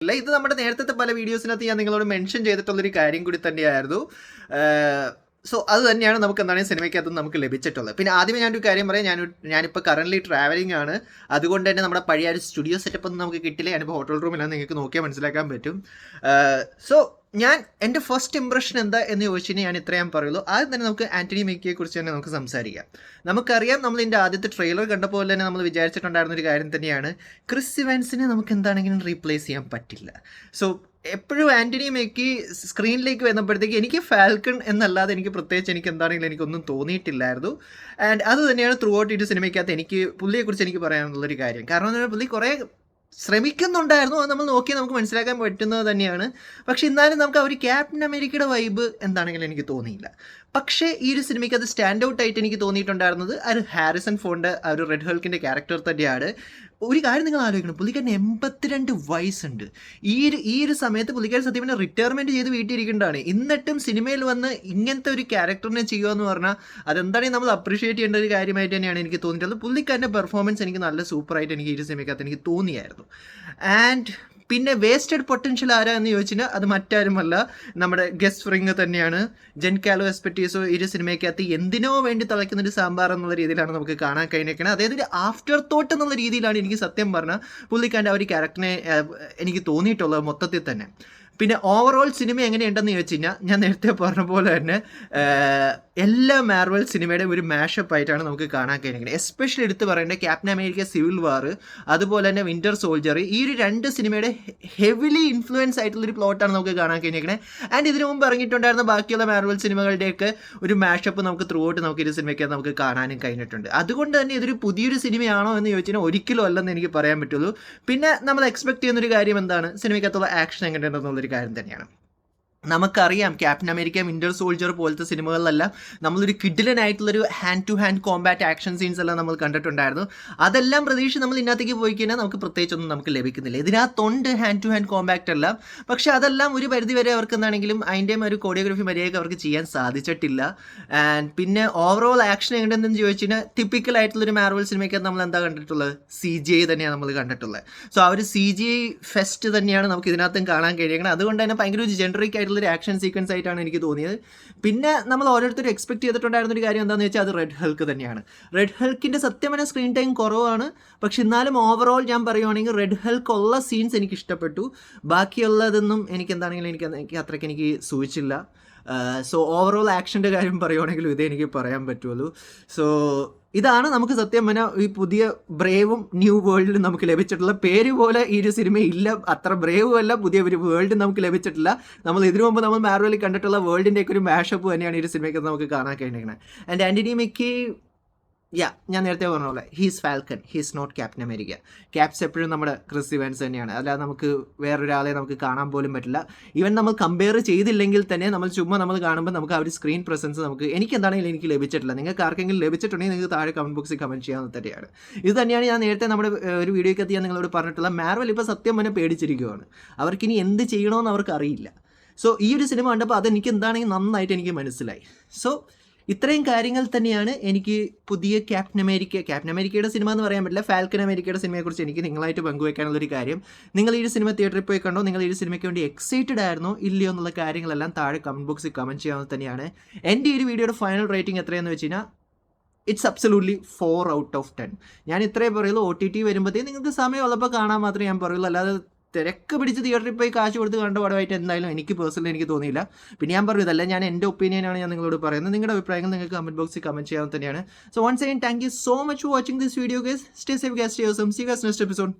അല്ല, ഇത് നമ്മുടെ നേരത്തെ പല വീഡിയോസിനകത്ത് ഞാൻ നിങ്ങളോട് മെൻഷൻ ചെയ്തിട്ടുള്ളൊരു കാര്യം കൂടി തന്നെയായിരുന്നു. സോ അത് തന്നെയാണ് നമുക്ക് എന്താണ് സിനിമയ്ക്കകത്ത് നമുക്ക് ലഭിച്ചിട്ടുള്ളത്. പിന്നെ ആദ്യമേ ഞാനൊരു കാര്യം പറയാം, ഞാനിപ്പോൾ കറൻ്റ്ലി ട്രാവലിംഗ് ആണ്. അതുകൊണ്ട് തന്നെ നമ്മുടെ പഴയ ഒരു സ്റ്റുഡിയോ സെറ്റപ്പ് ഒന്നും നമുക്ക് കിട്ടില്ല. ഞാനിപ്പോൾ ഹോട്ടൽ റൂമിലാണ്, നിങ്ങൾക്ക് നോക്കിയാൽ മനസ്സിലാക്കാൻ പറ്റും. സോ ഞാൻ എൻ്റെ ഫസ്റ്റ് ഇംപ്രഷൻ എന്താ എന്ന് ചോദിച്ചു കഴിഞ്ഞാൽ ഞാൻ ഇത്രയും പറയുള്ളൂ. ആദ്യം തന്നെ നമുക്ക് ആൻ്റണി മെക്കിയെ കുറിച്ച് തന്നെ നമുക്ക് സംസാരിക്കാം. നമുക്കറിയാം, നമ്മൾ ഇതിൻ്റെ ആദ്യത്തെ ട്രെയിലർ കണ്ടപ്പോൾ തന്നെ നമ്മൾ വിചാരിച്ചിട്ടുണ്ടായിരുന്ന ഒരു കാര്യം തന്നെയാണ്, ക്രിസ് ഇവാൻസിനെ നമുക്ക് എന്താണെങ്കിലും റീപ്ലേസ് ചെയ്യാൻ പറ്റില്ല. സോ എപ്പോഴും ആൻ്റണി മെക്കി സ്ക്രീനിലേക്ക് വന്നപ്പോഴത്തേക്ക് എനിക്ക് ഫാൽക്കൺ എന്നല്ലാതെ എനിക്ക് പ്രത്യേകിച്ച് എനിക്ക് എന്താണെങ്കിലും എനിക്കൊന്നും തോന്നിയിട്ടില്ലായിരുന്നു. ആൻഡ് അത് തന്നെയാണ് ത്രൂ ഔട്ട് ഈ സിനിമയ്ക്കകത്ത് എനിക്ക് പുള്ളിയെക്കുറിച്ച് എനിക്ക് പറയാനുള്ളൊരു കാര്യം. കാരണം എന്ന് പറഞ്ഞാൽ പുള്ളി കുറേ ശ്രമിക്കുന്നുണ്ടായിരുന്നു, അത് നമ്മൾ നോക്കി നമുക്ക് മനസ്സിലാക്കാൻ പറ്റുന്നത് തന്നെയാണ്. പക്ഷെ എന്നാലും നമുക്ക് ആ ഒരു ക്യാപ്റ്റൻ അമേരിക്കയുടെ വൈബ് എന്താണെങ്കിലും എനിക്ക് തോന്നിയില്ല. പക്ഷേ ഈ ഒരു സിനിമയ്ക്ക് അത് സ്റ്റാൻഡ് ഔട്ട് ആയിട്ട് എനിക്ക് തോന്നിയിട്ടുണ്ടായിരുന്നത് ആ ഒരു ഹാരിസൺ ഫോർഡ്, ആ ഒരു റെഡ് ഹൾക്കിൻ്റെ ക്യാരക്ടർ തന്നെയാണ്. ഒരു കാര്യം നിങ്ങൾ ആലോചിക്കണം, പുള്ളിക്കാരന് 82 വയസ്സുണ്ട്. ഈ ഒരു സമയത്ത് പുള്ളിക്കാരൻ സത്യം പറഞ്ഞാൽ റിട്ടയർമെൻറ്റ് ചെയ്ത് വീട്ടിലിരിക്കേണ്ടതാണ്. എന്നിട്ടും സിനിമയിൽ വന്ന് ഇങ്ങനത്തെ ഒരു ക്യാരക്ടറിനെ ചെയ്യുക എന്ന് പറഞ്ഞാൽ അതെന്താണെങ്കിൽ നമ്മൾ അപ്രീഷിയേറ്റ് ചെയ്യേണ്ട ഒരു കാര്യമായിട്ട് തന്നെയാണ് എനിക്ക് തോന്നിയിട്ടുള്ളത്. പുള്ളിക്കാരൻ്റെ പെർഫോമൻസ് എനിക്ക് നല്ല സൂപ്പറായിട്ട് എനിക്ക് ഈ ഒരു സിനിമയ്ക്കകത്ത് എനിക്ക് തോന്നിയായിരുന്നു. ആൻഡ് പിന്നെ വേസ്റ്റഡ് പൊട്ടൻഷ്യൽ ആരാ എന്ന് ചോദിച്ചാൽ അത് മറ്റാരുമല്ല, നമ്മുടെ ഗസ്റ്റ് ഫ്രിങ് തന്നെയാണ്. ജെൻകാലോ എസ്പെറ്റീസോ ഈ ഒരു സിനിമയ്ക്കകത്ത് എന്തിനോ വേണ്ടി തിളയ്ക്കുന്നൊരു സാമ്പാർ എന്നുള്ള രീതിയിലാണ് നമുക്ക് കാണാൻ കഴിഞ്ഞേക്കുന്നത്. അതായത് ഒരു ആഫ്റ്റർ തോട്ട് എന്നുള്ള രീതിയിലാണ് എനിക്ക് സത്യം പറഞ്ഞാൽ പുള്ളിക്കാരൻ്റെ ആ ഒരു ക്യാരക്ടറിനെ എനിക്ക് തോന്നിയിട്ടുള്ളത് മൊത്തത്തിൽ തന്നെ. പിന്നെ ഓവറോൾ സിനിമ എങ്ങനെയുണ്ടെന്ന് ചോദിച്ചു കഴിഞ്ഞാൽ ഞാൻ നേരത്തെ പറഞ്ഞ പോലെ തന്നെ എല്ലാ മാർവൽ സിനിമയുടെയും ഒരു മാഷപ്പ് ആയിട്ടാണ് നമുക്ക് കാണാൻ കഴിയുന്നത്. എസ്പെഷ്യലി എടുത്ത് പറയേണ്ടത് ക്യാപ്റ്റൻ അമേരിക്ക സിവിൽ വാർ, അതുപോലെ തന്നെ വിൻ്റർ സോൾജർ, ഈ ഒരു 2 സിനിമയുടെ ഹെവിലി ഇൻഫ്ലുവൻസ് ആയിട്ടുള്ളൊരു പ്ലോട്ടാണ് നമുക്ക് കാണാൻ കഴിഞ്ഞിരിക്കുന്നത്. ആൻഡ് ഇതിനു മുമ്പ് ഇറങ്ങിയിട്ടുണ്ടായിരുന്ന ബാക്കിയുള്ള മാർവൽ സിനിമകളുടെയൊക്കെ ഒരു മാഷപ്പ് നമുക്ക് ത്രൂ ഔട്ട് നമുക്ക് ഒരു സിനിമയ്ക്ക് നമുക്ക് കാണാനും കഴിഞ്ഞിട്ടുണ്ട്. അതുകൊണ്ട് തന്നെ ഇതൊരു പുതിയൊരു സിനിമയാണോ എന്ന് ചോദിച്ചാൽ ഒരിക്കലും അല്ലെന്ന് എനിക്ക് പറയാൻ പറ്റുള്ളൂ. പിന്നെ നമ്മൾ എക്സ്പെക്ട് ചെയ്യുന്നൊരു കാര്യം എന്താണ്, സിനിമയ്ക്കകത്തുള്ള ആക്ഷൻ എങ്ങനെയുണ്ടെന്നുള്ളൊരു കാര്യം തന്നെയാണ്. നമുക്കറിയാം ക്യാപ്റ്റൻ അമേരിക്ക വിൻ്റർ സോൾജർ പോലത്തെ സിനിമകളിലെല്ലാം നമ്മളൊരു കിഡിലനായിട്ടുള്ളൊരു hand to hand combat action scenes എല്ലാം നമ്മൾ കണ്ടിട്ടുണ്ടായിരുന്നു. അതെല്ലാം പ്രതീക്ഷിച്ച് നമ്മൾ ഇതിനകത്തേക്ക് പോയി കഴിഞ്ഞാൽ നമുക്ക് പ്രത്യേകിച്ചൊന്നും നമുക്ക് ലഭിക്കുന്നില്ല. ഇതിനകത്തുണ്ട് ഹാൻഡ് ടു ഹാൻഡ് കോമ്പാക്റ്റ് എല്ലാം, പക്ഷേ അതെല്ലാം ഒരു പരിധി വരെ അവർക്ക് എന്താണെങ്കിലും അതിൻ്റെയും ഒരു കോറിയോഗ്രഫി മര്യാദയ്ക്ക് അവർക്ക് ചെയ്യാൻ സാധിച്ചിട്ടില്ല. ആൻഡ് പിന്നെ ഓവറോൾ ആക്ഷൻ എങ്ങനെയെന്ന് ചോദിച്ചു കഴിഞ്ഞാൽ ടിപ്പിക്കൽ ആയിട്ടുള്ളൊരു മാർവൽ സിനിമയ്ക്ക് നമ്മൾ എന്താ കണ്ടിട്ടുള്ളത്, CGI തന്നെയാണ് നമ്മൾ കണ്ടിട്ടുള്ളത്. സോ ആ ഒരു CGI ഫെസ്റ്റ് തന്നെയാണ് നമുക്ക് ഇതിനകത്തും കാണാൻ കഴിയുന്നത്. അതുകൊണ്ട് തന്നെ ഭയങ്കര ഒരു ജനറിക് ആയിട്ടുള്ളൊരു ആക്ഷൻ സീക്വൻസ് ആയിട്ടാണ് എനിക്ക് തോന്നിയത്. പിന്നെ നമ്മൾ ഓരോരുത്തരും എക്സ്പെക്ട് ചെയ്തിട്ടുണ്ടായിരുന്ന ഒരു കാര്യം എന്താണെന്ന് വെച്ചാൽ അത് റെഡ് ഹൾക്ക് തന്നെയാണ്. റെഡ് ഹൾക്കിൻ്റെ സത്യമായ സ്ക്രീൻ ടൈം കുറവാണ്, പക്ഷെ എന്നാലും ഓവറോൾ ഞാൻ പറയുവാണെങ്കിൽ റെഡ് ഹൾക്ക് ഉള്ള സീൻസ് എനിക്ക് ഇഷ്ടപ്പെട്ടു. ബാക്കിയുള്ളതൊന്നും എനിക്ക് എന്താണെങ്കിലും എനിക്ക് അത്രയ്ക്ക് എനിക്ക് സൂചിച്ചില്ല. സോ ഓവറോൾ ആക്ഷൻ്റെ കാര്യം പറയുവാണെങ്കിലും ഇതേ എനിക്ക് പറയാൻ പറ്റുള്ളൂ. സോ ഇതാണ് നമുക്ക് സത്യം പറഞ്ഞാൽ ഈ പുതിയ ബ്രേവും ന്യൂ വേൾഡിലും നമുക്ക് ലഭിച്ചിട്ടുള്ള പേര് പോലെ ഈ ഒരു സിനിമ ഇല്ല, അത്ര ബ്രേവും അല്ല, പുതിയ ഒരു വേൾഡ് നമുക്ക് ലഭിച്ചിട്ടില്ല. നമ്മൾ ഇതിനു മുമ്പ് നമ്മൾ മാർവലിൽ കണ്ടിട്ടുള്ള വേൾഡിൻ്റെയൊക്കെ ഒരു മാഷപ്പ് തന്നെയാണ് ഈ ഒരു സിനിമയ്ക്ക് നമുക്ക് കാണാൻ കഴിഞ്ഞിരിക്കുന്നത്. ആൻഡ് ആൻ്റണി മെക്കി ഞാൻ നേരത്തെ പറഞ്ഞ പോലെ he's Falcon, he's not Captain America. Caps എപ്പോഴും നമ്മുടെ ക്രിസ് ഇവാൻസ് തന്നെയാണ്, അല്ലാതെ നമുക്ക് വേറൊരാളെ നമുക്ക് കാണാൻ പോലും പറ്റില്ല. ഈവൻ നമ്മൾ കമ്പയർ ചെയ്തില്ലെങ്കിൽ തന്നെ നമ്മൾ നമ്മൾ കാണുമ്പോൾ നമുക്ക് ആ ഒരു സ്ക്രീൻ പ്രസൻസ് എനിക്ക് എന്താണെങ്കിലും എനിക്ക് ലഭിച്ചിട്ടില്ല. നിങ്ങൾക്ക് ആർക്കെങ്കിലും ലഭിച്ചിട്ടുണ്ടെങ്കിൽ നിങ്ങൾക്ക് താഴെ കമൻറ്റ് ബോക്സിൽ കമൻറ്റ് ചെയ്യാവുന്ന തന്നെയാണ്. ഇത് തന്നെയാണ് ഞാൻ നേരത്തെ നമ്മുടെ ഒരു വീഡിയോയ്ക്ക് ഞാൻ നിങ്ങളോട് പറഞ്ഞിട്ടുള്ള, മാർവൽ ഇപ്പോൾ സത്യം തന്നെ പേടിച്ചിരിക്കുകയാണ്. അവർക്കിനി എന്ത് ചെയ്യണമെന്ന് അവർക്ക് അറിയില്ല. സോ ഈ ഒരു സിനിമ കണ്ടപ്പോൾ അതെനിക്ക് എന്താണെങ്കിൽ നന്നായിട്ട് എനിക്ക് മനസ്സിലായി. സോ ഇത്രയും കാര്യങ്ങൾ തന്നെയാണ് എനിക്ക് പുതിയ ക്യാപ്റ്റൻ അമേരിക്കയുടെ സിനിമ എന്ന് പറയാൻ പറ്റില്ല, ഫാൽക്കൺ അമേരിക്കയുടെ സിനിമയെക്കുറിച്ച് എനിക്ക് നിങ്ങളായിട്ട് പങ്കുവയ്ക്കാനുള്ളൊരു കാര്യം. നിങ്ങൾ ഈ ഒരു സിനിമ തിയേറ്ററിൽ പോയി കണ്ടോ, നിങ്ങൾ ഈ ഒരു സിനിമയ്ക്ക് വേണ്ടി എക്സൈറ്റഡ് ആയിരുന്നോ ഇല്ലയോ എന്നുള്ള കാര്യങ്ങളെല്ലാം താഴെ കമൻറ്റ് ബോക്സിൽ കമൻറ്റ് ചെയ്യാവുന്നത് തന്നെയാണ്. എൻ്റെ ഈ ഒരു വീഡിയോയുടെ ഫൈനൽ റേറ്റിംഗ് എത്രയാണെന്ന് വെച്ച് കഴിഞ്ഞാൽ ഇറ്റ്സ് അബ്സല്യൂട്ട്ലി 4 out of 10. ഞാൻ ഇത്രയും പറയുള്ളൂ. OTT വരുമ്പോഴത്തേക്കും നിങ്ങൾക്ക് സമയമുള്ളപ്പോൾ കാണാൻ മാത്രമേ ഞാൻ പറയുള്ളൂ, അല്ലാതെ തിരക്ക് പിടിച്ച് തിയേറ്ററിൽ പോയി കാശ് കൊടുത്ത് കണ്ട പടമായിട്ട് എന്തായാലും എനിക്ക് പേഴ്സണലി എനിക്ക് തോന്നിയില്ല. പിന്നെ ഞാൻ പറഞ്ഞു, ഇതല്ല ഞാൻ എൻ്റെ ഒപ്പീനിയനാണ് ഞാൻ നിങ്ങളോട് പറയുന്നത്. നിങ്ങളുടെ അഭിപ്രായങ്ങൾ നിങ്ങൾക്ക് കമൻറ്റ് ബോക്സിൽ കമൻറ്റ് ചെയ്യാൻ തന്നെയാണ്. So once again thank you so much for watching this video guys. Stay safe guys, stay awesome. See you guys next episode.